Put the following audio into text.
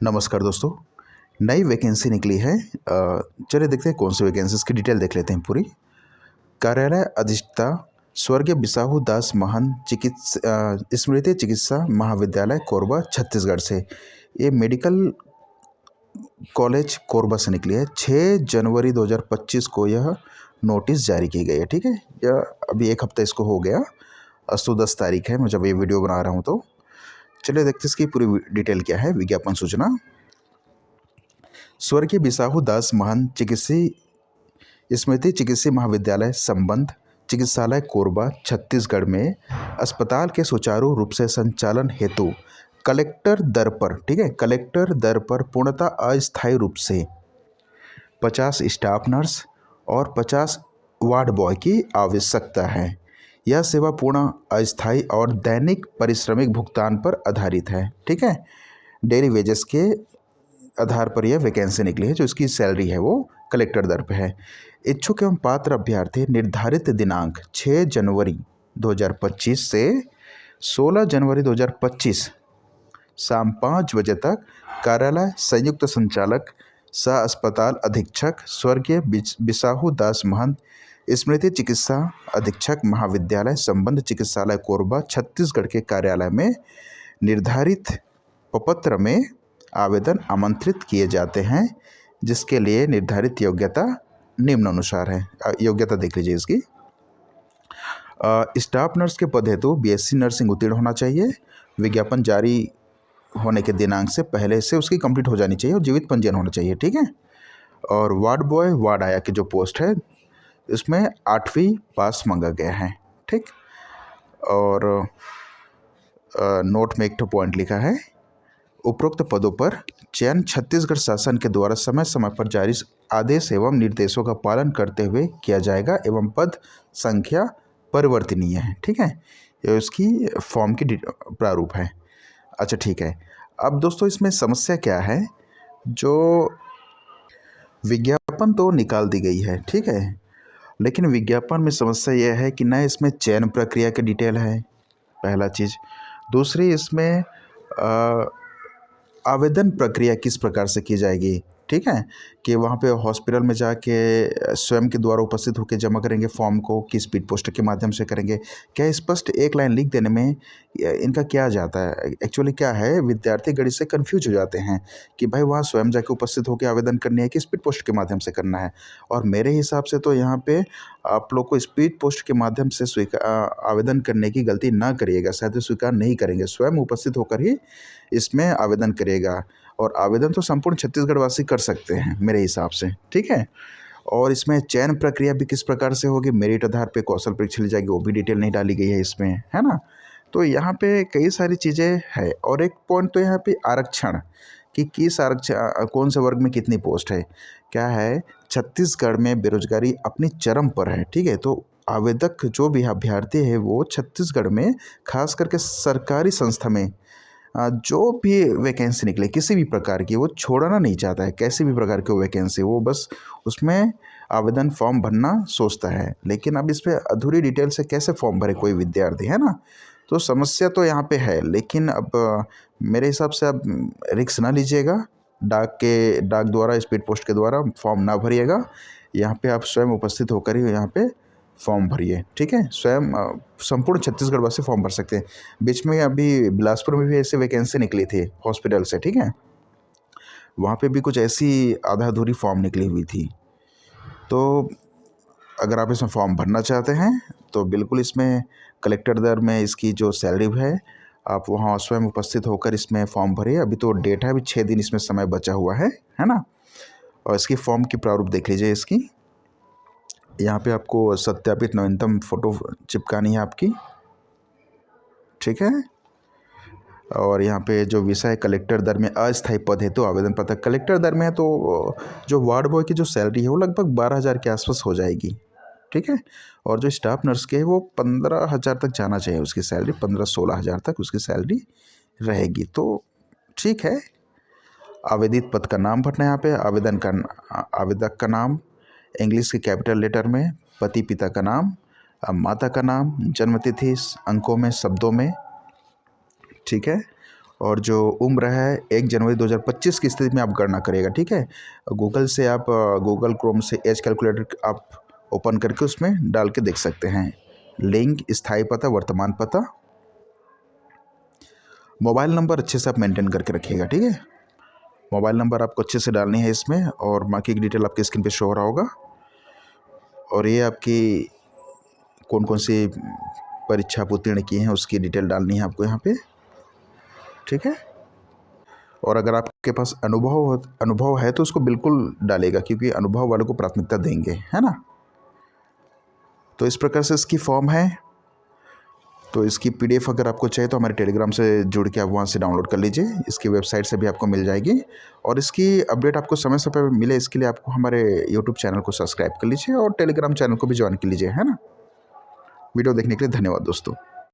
नमस्कार दोस्तों। नई वैकेंसी निकली है। चलिए देखते हैं कौन सी वैकेंसी, इसकी डिटेल देख लेते हैं पूरी। कार्यालय अधिष्ठता स्वर्गीय बिसाहू दास महंत स्मृति चिकित्सा महाविद्यालय कोरबा छत्तीसगढ़ से। ये मेडिकल कॉलेज कोरबा से निकली है। 6 जनवरी 2025 को यह नोटिस जारी की गई है। ठीक है, यह अभी एक हफ्ता इसको हो गया। आज तो 10 तारीख है मैं जब ये वीडियो बना रहा हूँ। तो चलिए देखते हैं इसकी पूरी डिटेल क्या है। विज्ञापन सूचना। स्वर्गीय बिसाहू दास महंत स्मृति चिकित्सा महाविद्यालय संबंध चिकित्सालय कोरबा छत्तीसगढ़ में अस्पताल के सुचारू रूप से संचालन हेतु कलेक्टर दर पर, ठीक है, कलेक्टर दर पर पूर्णतः अस्थायी रूप से 50 स्टाफ नर्स और 50 वार्ड बॉय की आवश्यकता है। यह सेवा पूर्ण अस्थायी और दैनिक पारिश्रमिक भुगतान पर आधारित है। ठीक है, डेली वेजेस के आधार पर यह वैकेंसी निकली है। जो इसकी सैलरी है वो कलेक्टर दर पे है। इच्छुक एवं पात्र अभ्यर्थी निर्धारित दिनांक 6 जनवरी 2025 से 16 जनवरी 2025 शाम 5 बजे तक कार्यालय संयुक्त संचालक सह अस्पताल अधीक्षक स्वर्गीय बिसाहू दास महंत स्मृति चिकित्सा अधीक्षक महाविद्यालय संबंध चिकित्सालय कोरबा छत्तीसगढ़ के कार्यालय में निर्धारित प्रपत्र में आवेदन आमंत्रित किए जाते हैं, जिसके लिए निर्धारित योग्यता निम्नानुसार है। योग्यता देख लीजिए इसकी। स्टाफ नर्स के पद हेतु बीएससी नर्सिंग उत्तीर्ण होना चाहिए। विज्ञापन जारी होने के दिनांक से पहले से उसकी कंप्लीट हो जानी चाहिए और जीवित पंजीयन होना चाहिए। ठीक है, और वार्ड बॉय वार्ड आया की जो पोस्ट है इसमें 8वीं पास मांगा गया है। ठीक, और नोट में एक पॉइंट लिखा है, उपरोक्त पदों पर चयन छत्तीसगढ़ शासन के द्वारा समय समय पर जारी आदेश एवं निर्देशों का पालन करते हुए किया जाएगा एवं पद संख्या परिवर्तनीय है। ठीक है, ये उसकी फॉर्म की प्रारूप है। अच्छा ठीक है, अब दोस्तों इसमें समस्या क्या है। जो विज्ञापन तो निकाल दी गई है, ठीक है, लेकिन विज्ञापन में समस्या यह है कि न इसमें चयन प्रक्रिया की डिटेल है, पहला चीज़। दूसरी, इसमें आवेदन प्रक्रिया किस प्रकार से की जाएगी। ठीक है, कि वहाँ पे हॉस्पिटल में जाके स्वयं के द्वारा उपस्थित होकर जमा करेंगे फॉर्म को कि स्पीड पोस्ट के माध्यम से करेंगे। क्या स्पष्ट एक लाइन लिख देने में इनका क्या जाता है। एक्चुअली क्या है, विद्यार्थी गणित से कंफ्यूज हो जाते हैं कि भाई वहाँ स्वयं जाके उपस्थित होकर आवेदन करनी है कि स्पीड पोस्ट के माध्यम से करना है। और मेरे हिसाब से तो यहाँ पे आप लोग को स्पीड पोस्ट के माध्यम से आवेदन करने की गलती ना करिएगा, शायद स्वीकार नहीं करेंगे, स्वयं उपस्थित होकर ही इसमें आवेदन करिएगा। और आवेदन तो संपूर्ण छत्तीसगढ़ वासी कर सकते हैं मेरे हिसाब से। ठीक है, और इसमें चयन प्रक्रिया भी किस प्रकार से होगी, मेरिट आधार पे कौशल परीक्षा ली जाएगी, वो भी डिटेल नहीं डाली गई है इसमें, है ना। तो यहाँ पे कई सारी चीज़ें हैं। और एक पॉइंट तो यहाँ पे आरक्षण कि किस आरक्षण कौन से वर्ग में कितनी पोस्ट है। क्या है, छत्तीसगढ़ में बेरोजगारी अपनी चरम पर है। ठीक है, तो आवेदक जो भी अभ्यर्थी है वो छत्तीसगढ़ में खास करके सरकारी संस्था में जो भी वैकेंसी निकले किसी भी प्रकार की, वो छोड़ना नहीं चाहता है। कैसी भी प्रकार की वैकेंसी, वो बस उसमें आवेदन फॉर्म भरना सोचता है। लेकिन अब इस पर अधूरी डिटेल से कैसे फॉर्म भरे कोई विद्यार्थी, है ना। तो समस्या तो यहाँ पे है। लेकिन अब मेरे हिसाब से अब रिस्क ना लीजिएगा, डाक द्वारा स्पीड पोस्ट के द्वारा फॉर्म ना भरिएगा। यहाँ पे आप स्वयं उपस्थित होकर ही यहाँ पे फॉर्म भरिए। ठीक है, स्वयं संपूर्ण छत्तीसगढ़ वासी फॉर्म भर सकते हैं। बीच में अभी बिलासपुर में भी ऐसे वैकेंसी निकली थी हॉस्पिटल से। ठीक है, वहाँ पे भी कुछ ऐसी आधा अधूरी फॉर्म निकली हुई थी। तो अगर आप इसमें फॉर्म भरना चाहते हैं तो बिल्कुल इसमें कलेक्टर दर में इसकी जो सैलरी है आप वहाँ स्वयं उपस्थित होकर इसमें फॉर्म भरिए। अभी तो डेट है, अभी 6 दिन इसमें समय बचा हुआ है ना। और इसकी फॉर्म की प्रारूप देख लीजिए इसकी। यहाँ पे आपको सत्यापित नवीनतम फ़ोटो चिपकानी है आपकी। ठीक है, और यहाँ पे जो विषय कलेक्टर दर में अस्थायी पद है तो आवेदन पत्र कलेक्टर दर में है। तो जो वार्ड बॉय की जो सैलरी है वो लगभग 12,000 के आसपास हो जाएगी। ठीक है, और जो स्टाफ नर्स के है वो 15,000 तक जाना चाहिए, उसकी सैलरी 15-16 हज़ार तक उसकी सैलरी रहेगी। तो ठीक है, आवेदित पद का नाम भरना है यहाँ पे। आवेदक का नाम इंग्लिश के कैपिटल लेटर में, पति पिता का नाम, माता का नाम, जन्मतिथि अंकों में शब्दों में। ठीक है, और जो उम्र है 1 जनवरी 2025 की स्थिति में आप गणना करिएगा, ठीक है। गूगल से आप गूगल क्रोम से एज कैलकुलेटर आप ओपन करके उसमें डाल के देख सकते हैं। लिंग, स्थायी पता, वर्तमान पता, मोबाइल नंबर अच्छे से आप मेंटेन करके रखिएगा, ठीक है। मोबाइल नंबर आपको अच्छे से डालनी है इसमें, और बाकी की डिटेल आपके स्क्रीन पे शो हो रहा होगा। और ये आपकी कौन कौन सी परीक्षा आप उत्तीर्ण की हैं उसकी डिटेल डालनी है आपको यहाँ पे, ठीक है। और अगर आपके पास अनुभव है तो उसको बिल्कुल डालेगा, क्योंकि अनुभव वालों को प्राथमिकता देंगे, है ना। तो इस प्रकार से इसकी फॉर्म है। तो इसकी पीडीएफ अगर आपको चाहिए तो हमारे टेलीग्राम से जुड़ के आप वहाँ से डाउनलोड कर लीजिए। इसकी वेबसाइट से भी आपको मिल जाएगी, और इसकी अपडेट आपको समय समय पर मिले इसके लिए आपको हमारे यूट्यूब चैनल को सब्सक्राइब कर लीजिए और टेलीग्राम चैनल को भी ज्वाइन कर लीजिए, है ना। वीडियो देखने के लिए धन्यवाद दोस्तों।